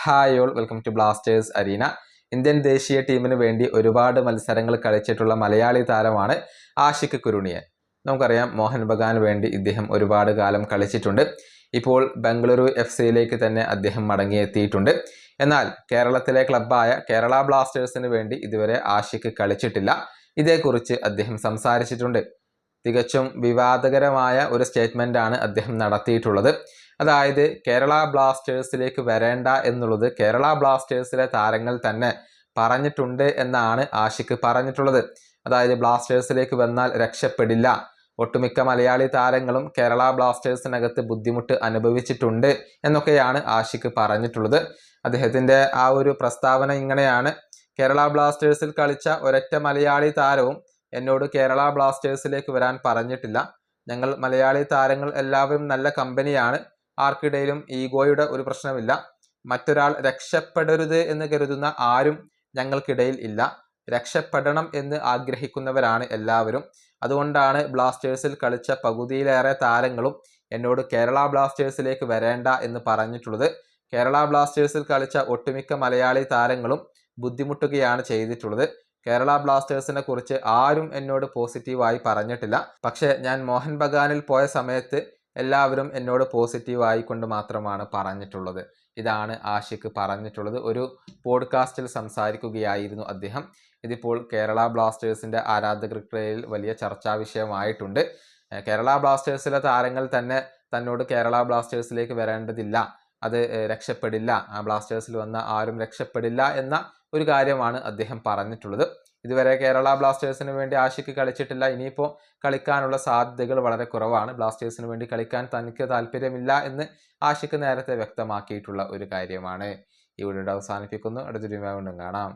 Hi all, welcome to Blasters Arena. Indian ദേശീയ ടീമിന് വേണ്ടി ഒരുപാട് മത്സരങ്ങൾ കളിച്ചിട്ടുള്ള മലയാളി താരമാണ് ആഷിഖ് കുരുണിയൻ. നമുക്കറിയാം, മോഹൻ ബഗാന് വേണ്ടി ഇദ്ദേഹം ഒരുപാട് കാലം കളിച്ചിട്ടുണ്ട്. ഇപ്പോൾ ബംഗളൂരു FC തന്നെ അദ്ദേഹം മടങ്ങിയെത്തിയിട്ടുണ്ട്. എന്നാൽ കേരളത്തിലെ ക്ലബ്ബായ കേരള ബ്ലാസ്റ്റേഴ്സിന് വേണ്ടി ഇതുവരെ ആഷിഖ് കളിച്ചിട്ടില്ല. ഇതേക്കുറിച്ച് അദ്ദേഹം സംസാരിച്ചിട്ടുണ്ട്. തികച്ചും വിവാദകരമായ ഒരു സ്റ്റേറ്റ്മെൻ്റാണ് അദ്ദേഹം നടത്തിയിട്ടുള്ളത്. അതായത്, കേരള ബ്ലാസ്റ്റേഴ്സിലേക്ക് വരേണ്ട എന്നുള്ളത് കേരള ബ്ലാസ്റ്റേഴ്സിലെ താരങ്ങൾ തന്നെ പറഞ്ഞിട്ടുണ്ട് എന്നാണ് ആഷിഖ് പറഞ്ഞിട്ടുള്ളത്. അതായത്, ബ്ലാസ്റ്റേഴ്സിലേക്ക് വന്നാൽ രക്ഷപ്പെടില്ല, ഒട്ടുമിക്ക മലയാളി താരങ്ങളും കേരള ബ്ലാസ്റ്റേഴ്സിനകത്ത് ബുദ്ധിമുട്ട് അനുഭവിച്ചിട്ടുണ്ട് എന്നൊക്കെയാണ് ആഷിഖ് പറഞ്ഞിട്ടുള്ളത്. അദ്ദേഹത്തിൻ്റെ ആ ഒരു പ്രസ്താവന ഇങ്ങനെയാണ്: കേരള ബ്ലാസ്റ്റേഴ്സിൽ കളിച്ച ഒരൊറ്റ മലയാളി താരവും എന്നോട് കേരള ബ്ലാസ്റ്റേഴ്സിലേക്ക് വരാൻ പറഞ്ഞിട്ടില്ല. ഞങ്ങൾ മലയാളി താരങ്ങൾ എല്ലാവരും നല്ല കമ്പനിയാണ്. ആർക്കിടയിലും ഈഗോയുടെ ഒരു പ്രശ്നമില്ല. മറ്റൊരാൾ രക്ഷപ്പെടരുത് എന്ന് കരുതുന്ന ആരും ഞങ്ങൾക്കിടയിൽ ഇല്ല. രക്ഷപ്പെടണം എന്ന് ആഗ്രഹിക്കുന്നവരാണ് എല്ലാവരും. അതുകൊണ്ടാണ് ബ്ലാസ്റ്റേഴ്സിൽ കളിച്ച പകുതിയിലേറെ താരങ്ങളും എന്നോട് കേരള ബ്ലാസ്റ്റേഴ്സിലേക്ക് വരേണ്ട എന്ന് പറഞ്ഞിട്ടുള്ളത്. കേരള ബ്ലാസ്റ്റേഴ്സിൽ കളിച്ച ഒട്ടുമിക്ക മലയാളി താരങ്ങളും ബുദ്ധിമുട്ടുകയാണ് ചെയ്തിട്ടുള്ളത്. കേരള ബ്ലാസ്റ്റേഴ്സിനെ കുറിച്ച് ആരും എന്നോട് പോസിറ്റീവായി പറഞ്ഞിട്ടില്ല. പക്ഷേ ഞാൻ മോഹൻ ബഗാനിൽ പോയ സമയത്ത് എല്ലാവരും എന്നോട് പോസിറ്റീവായി കൊണ്ട് മാത്രമാണ് പറഞ്ഞിട്ടുള്ളത്. ഇതാണ് ആഷിഖ് പറഞ്ഞിട്ടുള്ളത്. ഒരു പോഡ്കാസ്റ്റിൽ സംസാരിക്കുകയായിരുന്നു അദ്ദേഹം. ഇതിപ്പോൾ കേരള ബ്ലാസ്റ്റേഴ്സിൻ്റെ ആരാധകർക്കിടയിൽ വലിയ ചർച്ചാ വിഷയമായിട്ടുണ്ട്. കേരള ബ്ലാസ്റ്റേഴ്സിലെ താരങ്ങൾ തന്നെ തന്നോട് കേരള ബ്ലാസ്റ്റേഴ്സിലേക്ക് വരേണ്ടതില്ല, അത് രക്ഷപ്പെടില്ല, ആ ബ്ലാസ്റ്റേഴ്സിൽ വന്ന ആരും രക്ഷപ്പെടില്ല എന്ന ഒരു കാര്യമാണ് അദ്ദേഹം പറഞ്ഞിട്ടുള്ളത്. ഇതുവരെ കേരള ബ്ലാസ്റ്റേഴ്സിന് വേണ്ടി ആഷിഖ് കളിച്ചിട്ടില്ല. ഇനിയിപ്പോൾ കളിക്കാനുള്ള സാധ്യതകൾ വളരെ കുറവാണ്. ബ്ലാസ്റ്റേഴ്സിന് വേണ്ടി കളിക്കാൻ തനിക്ക് താല്പര്യമില്ല എന്ന് ആഷിഖ് നേരത്തെ വ്യക്തമാക്കിയിട്ടുള്ള ഒരു കാര്യമാണ്. ഈ വീഡിയോ അവസാനിപ്പിക്കുന്നു. അടുത്തൊരു വീണ്ടും കാണാം.